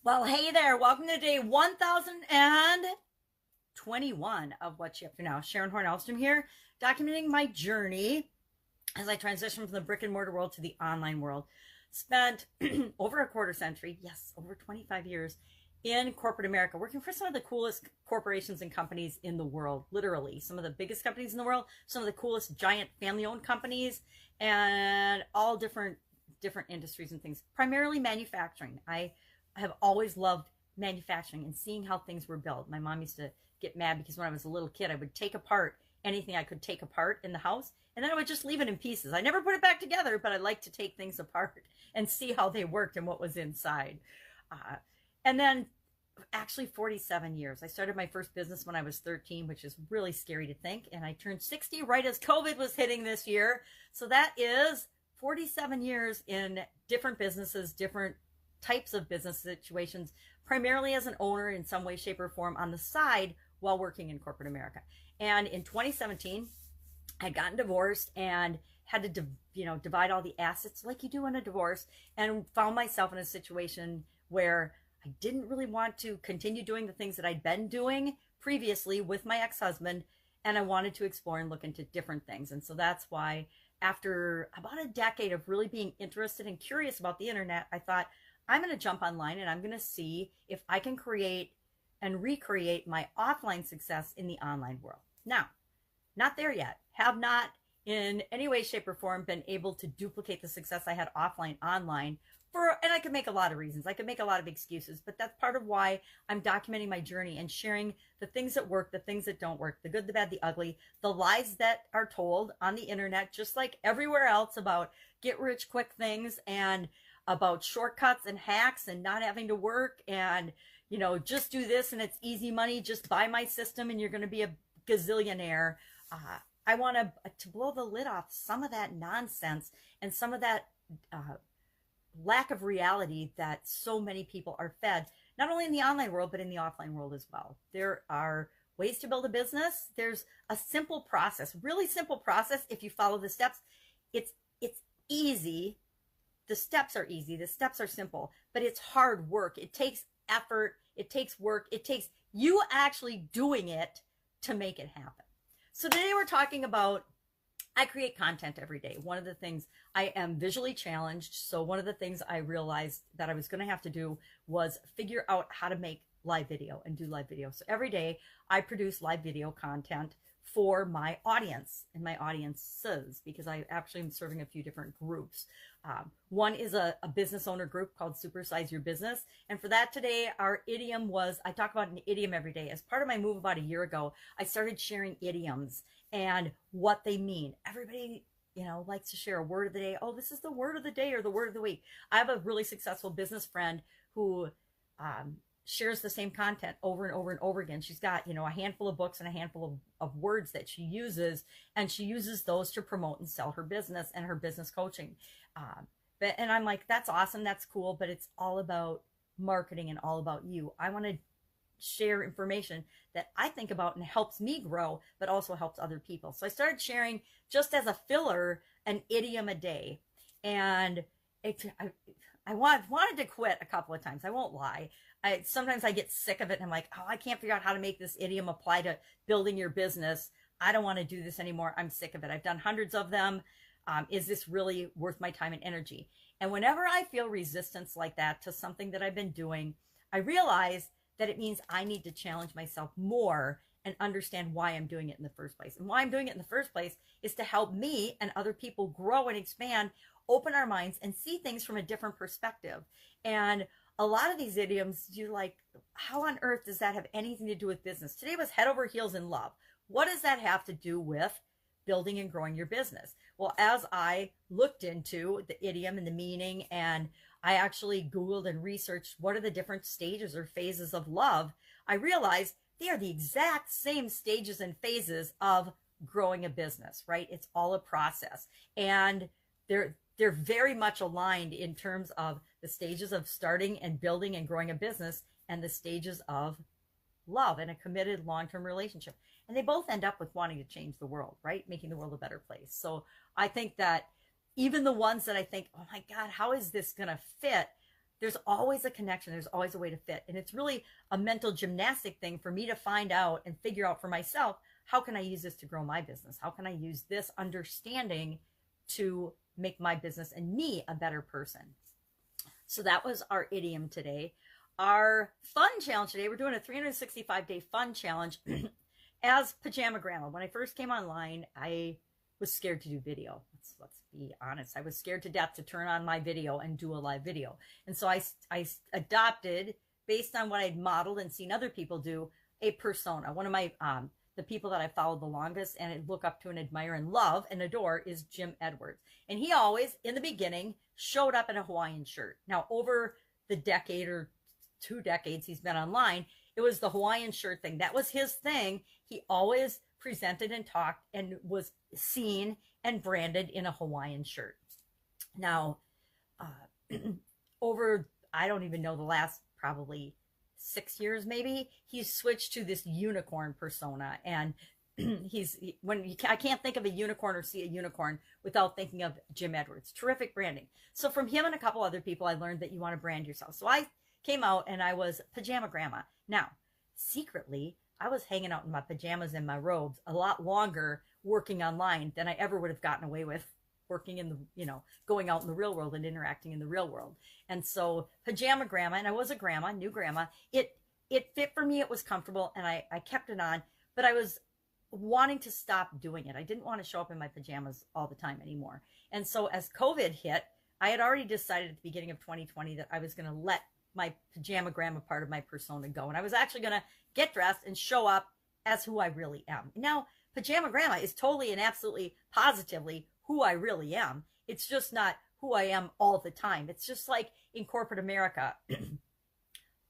Well, hey there. Welcome to day 1021 of What You Up To Now. Sharon Horne-Ellstrom here, documenting my journey as I transition from the brick and mortar world to the online world. Spent over a quarter century, yes, over 25 years in corporate America, working for some of the coolest corporations and companies in the world, literally. Some of the biggest companies in the world, some of the coolest giant family-owned companies, and all different industries and things, primarily manufacturing. I have always loved manufacturing and seeing how things were built. My mom used to get mad because when I was a little kid, I would take apart anything I could take apart in the house, and then I would just leave it in pieces. I never put it back together, but I like to take things apart and see how they worked and what was inside. And then actually 47 years. I started my first business when I was 13, which is really scary to think. And I turned 60 right as COVID was hitting this year. So that is 47 years in different businesses, different types of business situations, primarily as an owner in some way, shape, or form on the side while working in corporate America. And in 2017, I'd gotten divorced and had to, divide all the assets like you do in a divorce, and found myself in a situation where I didn't really want to continue doing the things that I'd been doing previously with my ex-husband, and I wanted to explore and look into different things. And so that's why, after about a decade of really being interested and curious about the internet, I thought, I'm going to jump online and I'm going to see if I can create and recreate my offline success in the online world. Now, not there yet. Have not in any way, shape, or form been able to duplicate the success I had offline, online. And I could make a lot of reasons. I could make a lot of excuses, but that's part of why I'm documenting my journey and sharing the things that work, the things that don't work, the good, the bad, the ugly, the lies that are told on the internet, just like everywhere else, about get rich quick things and about shortcuts and hacks and not having to work and, just do this and it's easy money. Just buy my system and you're going to be a gazillionaire. I want to blow the lid off some of that nonsense and some of that lack of reality that so many people are fed, not only in the online world, but in the offline world as well. There are ways to build a business. There's a simple process, really simple process. If you follow the steps, it's easy. The steps are easy. The steps are simple, but it's hard work. It takes effort. It takes work. It takes you actually doing it to make it happen. So today we're talking about, I create content every day. One of the things, I am visually challenged. So one of the things I realized that I was going to have to do was figure out how to make live video and do live video. So every day I produce live video content for my audience and my audiences, because I actually am serving a few different groups. One is a business owner group called Supersize Your Business. And for that today, our idiom was, I talk about an idiom every day. As part of my move about a year ago, I started sharing idioms and what they mean. Everybody, likes to share a word of the day. Oh, this is the word of the day or the word of the week. I have a really successful business friend who shares the same content over and over and over again. She's got, a handful of books and a handful of words that she uses, and she uses those to promote and sell her business and her business coaching. And I'm like, that's awesome. That's cool. But it's all about marketing and all about you. I want to share information that I think about and helps me grow, but also helps other people. So I started sharing, just as a filler, an idiom a day. And I wanted to quit a couple of times. I won't lie. Sometimes I get sick of it and I'm like, oh, I can't figure out how to make this idiom apply to building your business. I don't want to do this anymore. I'm sick of it. I've done hundreds of them. Is this really worth my time and energy? And whenever I feel resistance like that to something that I've been doing, I realize that it means I need to challenge myself more and understand why I'm doing it in the first place. And why I'm doing it in the first place is to help me and other people grow and expand, open our minds, and see things from a different perspective. And a lot of these idioms, you're like, how on earth does that have anything to do with business? Today was head over heels in love. What does that have to do with building and growing your business? Well, as I looked into the idiom and the meaning, and I actually Googled and researched what are the different stages or phases of love, I realized they are the exact same stages and phases of growing a business, right? It's all a process. And they're very much aligned in terms of the stages of starting and building and growing a business and the stages of love and a committed long-term relationship. And they both end up with wanting to change the world, right? Making the world a better place. So I think that even the ones that I think, oh my God, how is this going to fit? there's always a connection. There's always a way to fit. And it's really a mental gymnastic thing for me to find out and figure out for myself, how can I use this to grow my business? How can I use this understanding to make my business and me a better person? So that was our idiom today. Our fun challenge today, we're doing a 365-day fun challenge as Pajama Grandma. When I first came online, I was scared to do video. Let's be honest. I was scared to death to turn on my video and do a live video. And so I adopted, based on what I'd modeled and seen other people do, a persona. One of my, the people that I followed the longest and I look up to and admire and love and adore is Jim Edwards. And he always, in the beginning, showed up in a Hawaiian shirt. Now, over the decade or 2 decades he's been online, it was the Hawaiian shirt thing. That was his thing. He always presented and talked and was seen and branded in a Hawaiian shirt. Now, over, I don't even know, the last probably 6 years maybe, he's switched to this unicorn persona. And I can't think of a unicorn or see a unicorn without thinking of Jim Edwards. Terrific branding. So from him and a couple other people, I learned that you want to brand yourself. So I came out and I was Pajama Grandma. Now, secretly, I was hanging out in my pajamas and my robes a lot longer working online than I ever would have gotten away with working in the, going out in the real world and interacting in the real world. And so Pajama Grandma, and I was a grandma, new grandma, it fit for me. It was comfortable and I kept it on, but I was wanting to stop doing it. I didn't want to show up in my pajamas all the time anymore. And so as COVID hit, I had already decided at the beginning of 2020 that I was going to let my Pajama Grandma part of my persona go. And I was actually going to get dressed and show up as who I really am. Now, Pajama Grandma is totally and absolutely positively who I really am. It's just not who I am all the time. It's just like in corporate America.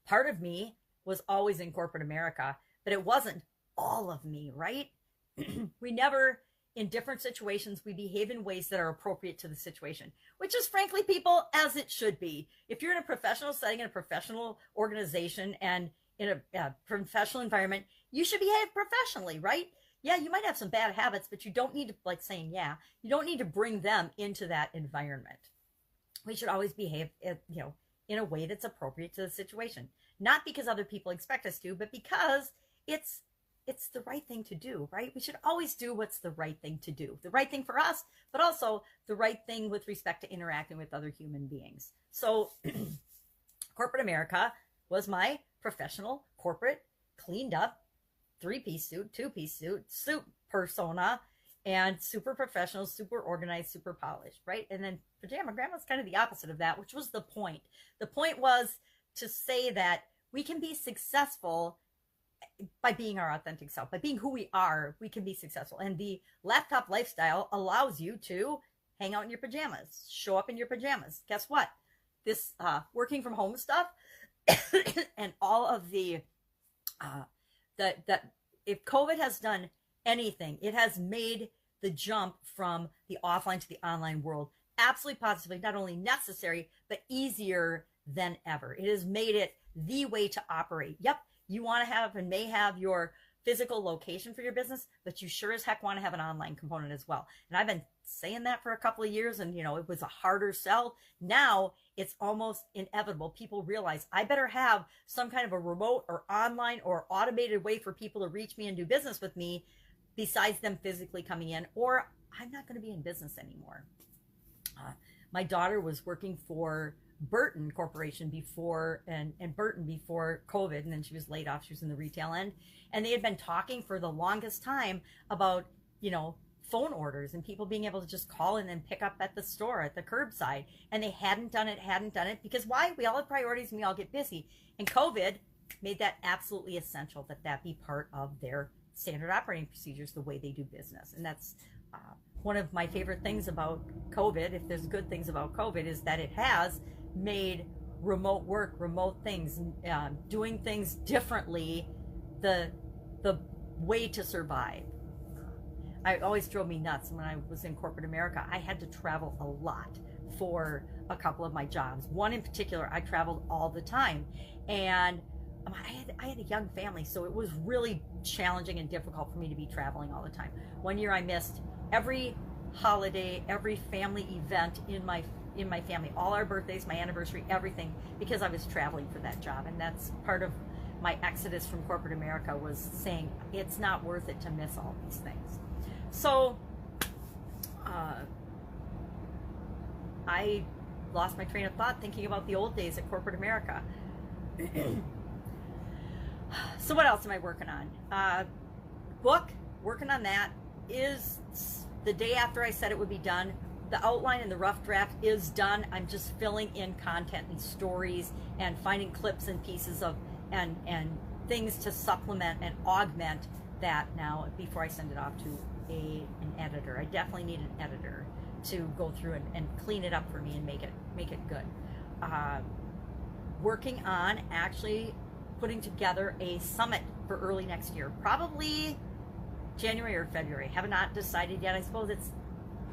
Part of me was always in corporate America, but it wasn't all of me, right? We never, in different situations, we behave in ways that are appropriate to the situation, which is frankly, people, as it should be. If you're in a professional setting, in a professional organization, and in a professional environment, you should behave professionally, right? Yeah, you might have some bad habits, but you don't need to, like saying, yeah, you don't need to bring them into that environment. We should always behave, in a way that's appropriate to the situation. Not because other people expect us to, but because it's the right thing to do, right? We should always do what's the right thing to do. The right thing for us, but also the right thing with respect to interacting with other human beings. So corporate America was my professional, corporate, cleaned up, 3-piece suit, 2-piece suit persona, and super professional, super organized, super polished, right? And then Pajama Grandma's kind of the opposite of that, which was the point. The point was to say that we can be successful by being our authentic self. By being who we are, we can be successful. And the laptop lifestyle allows you to hang out in your pajamas, show up in your pajamas. Guess what? This working from home stuff and all of the that if COVID has done anything, it has made the jump from the offline to the online world absolutely positively not only necessary, but easier than ever. It has made it the way to operate. Yep, you want to have and may have your physical location for your business, but you sure as heck want to have an online component as well. And I've been saying that for a couple of years, and it was a harder sell. Now it's almost inevitable. People realize I better have some kind of a remote or online or automated way for people to reach me and do business with me besides them physically coming in, or I'm not going to be in business anymore. My daughter was working for Burton Corporation before, and Burton before COVID, and then she was laid off. She was in the retail end, and they had been talking for the longest time about, phone orders and people being able to just call in and pick up at the store, at the curbside, and they hadn't done it because why? We all have priorities and we all get busy, and COVID made that absolutely essential that be part of their standard operating procedures, the way they do business. And that's one of my favorite things about COVID, if there's good things about COVID, is that it has made remote work, remote things, doing things differently, the way to survive. It always drove me nuts when I was in corporate America. I had to travel a lot for a couple of my jobs. One in particular, I traveled all the time, and I had a young family, so it was really challenging and difficult for me to be traveling all the time. One year I missed every holiday, every family event in my in my family, all our birthdays, my anniversary, everything, because I was traveling for that job. And that's part of my exodus from corporate America, was saying it's not worth it to miss all these things. So I lost my train of thought thinking about the old days at corporate America. So what else am I working on? Book, working on that. Is the day after I said it would be done. The outline and the rough draft is done. I'm just filling in content and stories and finding clips and pieces of and things to supplement and augment that now before I send it off to an editor. I definitely need an editor to go through and clean it up for me and make it good. Working on actually putting together a summit for early next year, probably January or February. Have not decided yet. I suppose it's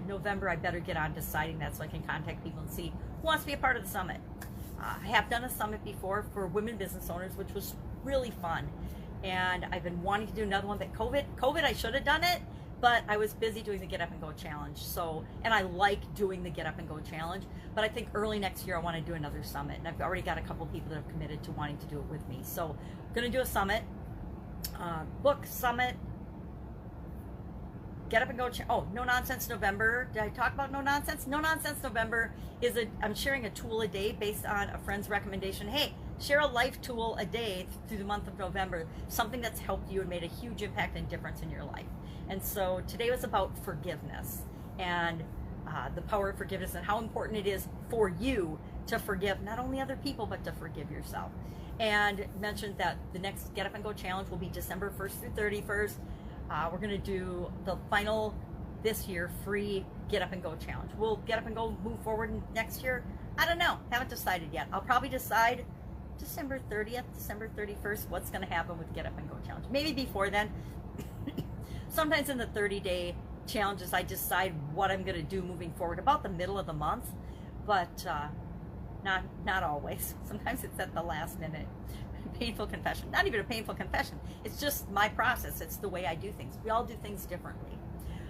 November. I better get on deciding that so I can contact people and see who wants to be a part of the summit. I have done a summit before for women business owners, which was really fun. And I've been wanting to do another one, but COVID, I should have done it, but I was busy doing the Get Up and Go Challenge. So, and I like doing the Get Up and Go Challenge, but I think early next year I want to do another summit. And I've already got a couple people that have committed to wanting to do it with me. So I'm going to do a summit, book summit, Get Up and Go. Oh, No Nonsense November. Did I talk about No Nonsense? No Nonsense November is I'm sharing a tool a day based on a friend's recommendation. Hey, share a life tool a day through the month of November, something that's helped you and made a huge impact and difference in your life. And so today was about forgiveness and the power of forgiveness and how important it is for you to forgive not only other people, but to forgive yourself. And mentioned that the next Get Up and Go Challenge will be December 1st through 31st. We're going to do the final, this year, free Get Up and Go Challenge. Will Get Up and Go move forward next year? I don't know. Haven't decided yet. I'll probably decide December 30th, December 31st, what's going to happen with Get Up and Go Challenge. Maybe before then. Sometimes in the 30-day challenges, I decide what I'm going to do moving forward about the middle of the month, but not always. Sometimes it's at the last minute. Painful confession. Not even a painful confession. It's just my process. It's the way I do things. We all do things differently.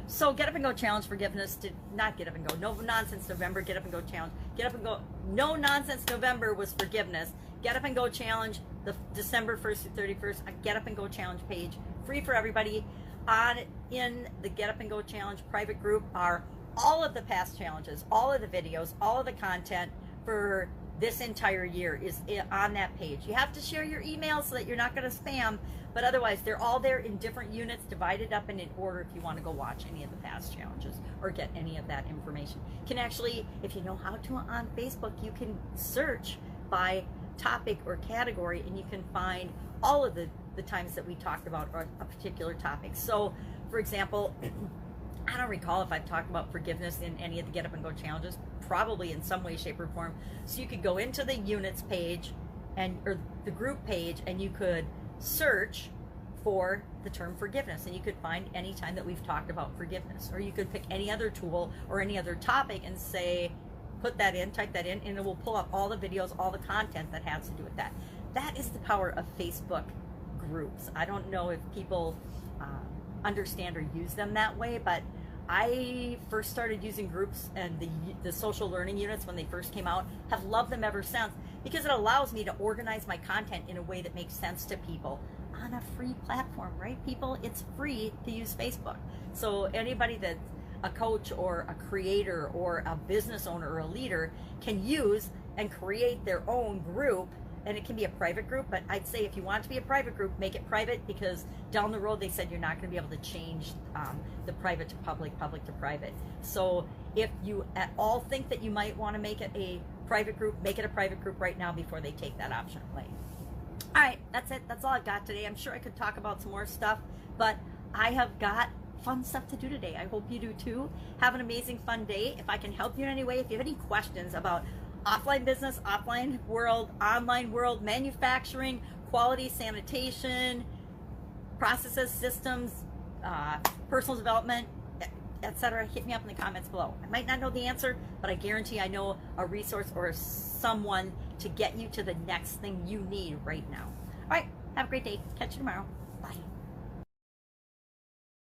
So Get Up and Go Challenge forgiveness did not Get Up and Go. No Nonsense November, Get Up and Go Challenge. Get Up and Go. No Nonsense November was forgiveness. Get Up and Go Challenge, the December 1st to 31st, a Get Up and Go Challenge page, free for everybody. In the Get Up and Go Challenge private group are all of the past challenges, all of the videos, all of the content for this entire year is on that page. You have to share your email so that you're not going to spam, but otherwise they're all there in different units, divided up and in order if you want to go watch any of the past challenges or get any of that information. You can actually, if you know how to on Facebook, you can search by topic or category and you can find all of the times that we talked about a particular topic. So, for example, I don't recall if I've talked about forgiveness in any of the Get Up and Go challenges, probably in some way, shape, or form. So you could go into the units page or the group page and you could search for the term forgiveness and you could find any time that we've talked about forgiveness. Or you could pick any other tool or any other topic and say, put that in, type that in, and it will pull up all the videos, all the content that has to do with that. That is the power of Facebook groups. I don't know if people understand or use them that way, but I first started using groups and the social learning units when they first came out, have loved them ever since because it allows me to organize my content in a way that makes sense to people on a free platform, right? People, it's free to use Facebook. So anybody that's a coach or a creator or a business owner or a leader can use and create their own group. And it can be a private group, but I'd say if you want it to be a private group, make it private because down the road they said you're not going to be able to change the private to public, public to private. So if you at all think that you might want to make it a private group, make it a private group right now before they take that option away. All right, that's it. That's all I've got today. I'm sure I could talk about some more stuff, but I have got fun stuff to do today. I hope you do too. Have an amazing, fun day. If I can help you in any way, if you have any questions about offline business, offline world, online world, manufacturing, quality, sanitation, processes, systems, personal development, etc., hit me up in the comments below. I might not know the answer, but I guarantee I know a resource or someone to get you to the next thing you need right now. All right, have a great day. Catch you tomorrow. Bye.